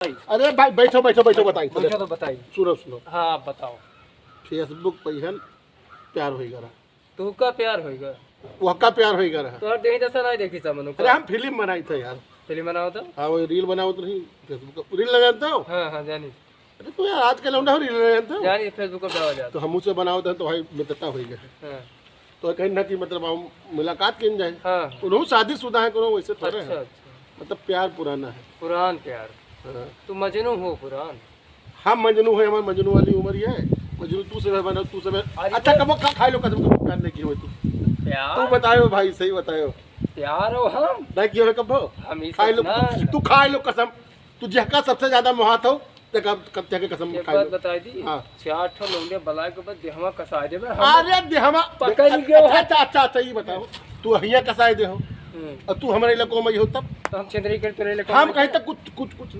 अरे भाई बैठो बैठो बैठो बताई पूछो तो बताइए। सुनो सुनो हाँ आप बताओ। फेसबुक पर हन प्यार होई गरा तू का प्यार होएगा वक्का प्यार होई गरा तो हर देखी दशा नहीं देखी सब मनु अरे हम फिल्म बनाई थे यार फिल्म बनाओ तो। हाँ वो रील बनाओ तो नहीं फेसबुक पर रील लगाते हो हाँ हाँ जानी अरे तो यार आजकल हम रील लगाते हो जानी फेसबुक पर आ जाता। तो हम उसे बनाओ तो भाई मित्रता हो गया हाँ तो कहीं ना कि मतलब हम मुलाकात किन जाए हाँ उन्होंने शादीशुदा है करो वैसे थोड़े अच्छा है अच्छा मतलब प्यार पुराना है पुरान प्यार। हाँ। तू मजनू हो पुरान। हम मजनू है हमारे मजनू वाली उम्र ही है मजनू तू से बना तू से अरे अच्छा कब खाई लो कसम कब प्यार नहीं की हो तू प्यार बताओ भाई सही बताओ प्यार हो हम नहीं की हो कब हम ही खाई लो ना। तू खाई लो कसम तू जहका सबसे ज्यादा मुहात हो ते कब के कसम एक खाई बात लो बताई दी। हाँ। 4 ठो लोंडे बलाए के बाद देहवा कसा दे अरे देहमा पकड़ गयो है। अच्छा अच्छा अच्छा ये बताओ तू हिया कसाए दे हो और तू हमारे इलाकों में ये हो तब तो हम चंद्री कर तेरे लिए हम कहीं तक कुछ कुछ कुछ ना